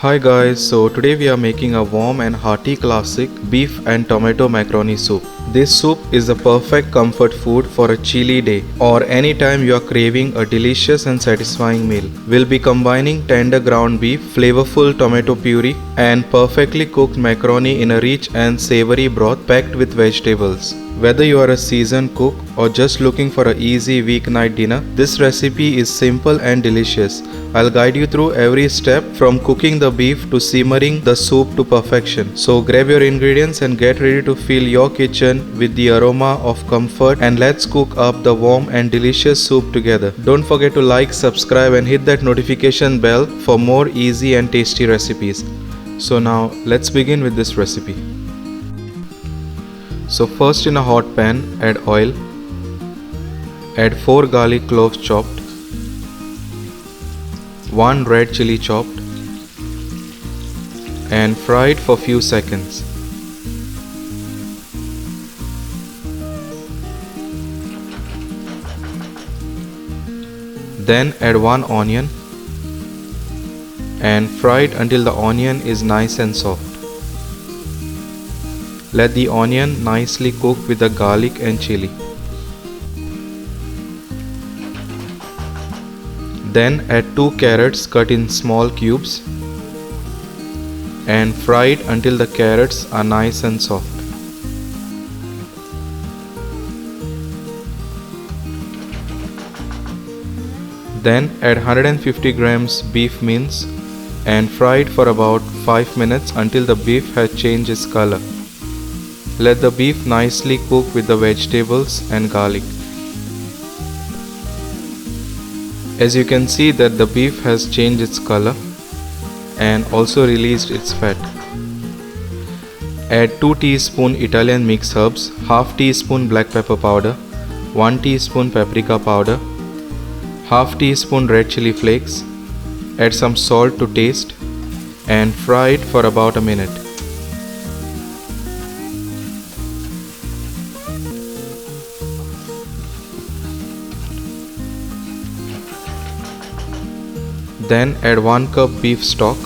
Hi guys, so today we are making a warm and hearty classic beef and tomato macaroni soup. This soup is the perfect comfort food for a chilly day or anytime you are craving a delicious and satisfying meal. We'll be combining tender ground beef, flavorful tomato puree and perfectly cooked macaroni in a rich and savory broth packed with vegetables. Whether you are a seasoned cook or just looking for an easy weeknight dinner, this recipe is simple and delicious. I'll guide you through every step from cooking the beef to simmering the soup to perfection. So grab your ingredients and get ready to fill your kitchen with the aroma of comfort, and let's cook up the warm and delicious soup together. Don't forget to like, subscribe and hit that notification bell for more easy and tasty recipes. So now let's begin with this recipe. So first, in a hot pan, add oil, add 4 garlic cloves chopped, 1 red chili chopped and fry it for few seconds. Then add 1 onion and fry it until the onion is nice and soft. Let the onion nicely cook with the garlic and chili. Then add 2 carrots cut in small cubes and fry it until the carrots are nice and soft. Then add 150 grams beef mince and fry it for about 5 minutes until the beef has changed its color. Let the beef nicely cook with the vegetables and garlic. As you can see that the beef has changed its color and also released its fat. Add 2 teaspoon Italian mixed herbs, half teaspoon black pepper powder, 1 teaspoon paprika powder, half teaspoon red chili flakes. Add some salt to taste and fry it for about a minute. Then add 1 cup beef stock,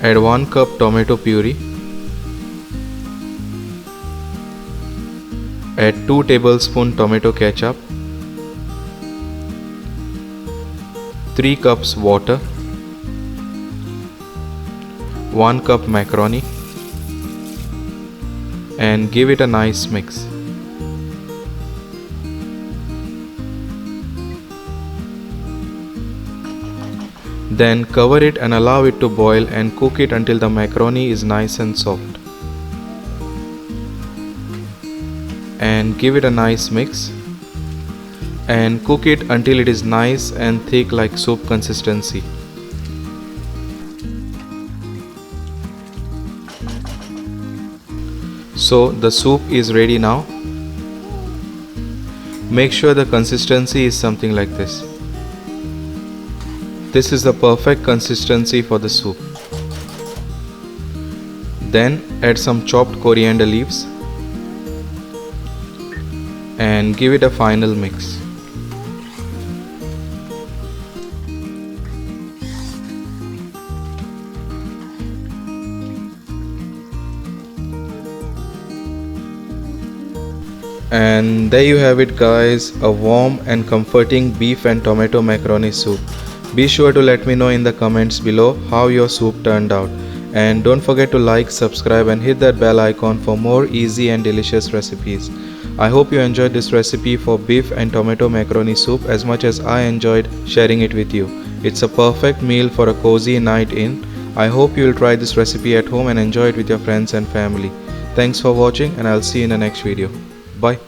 add 1 cup tomato puree, add 2 tablespoons tomato ketchup, 3 cups water, 1 cup macaroni and give it a nice mix. Then cover it and allow it to boil and cook it until the macaroni is nice and soft. And give it a nice mix and cook it until it is nice and thick like soup consistency. So the soup is ready now. Make sure the consistency is something like this. This is the perfect consistency for the soup. Then add some chopped coriander leaves and give it a final mix. And there you have it guys, a warm and comforting beef and tomato macaroni soup. Be sure to let me know in the comments below how your soup turned out. And don't forget to like, subscribe and hit that bell icon for more easy and delicious recipes. I hope you enjoyed this recipe for beef and tomato macaroni soup as much as I enjoyed sharing it with you. It's a perfect meal for a cozy night in. I hope you will try this recipe at home and enjoy it with your friends and family. Thanks for watching and I'll see you in the next video. Bye.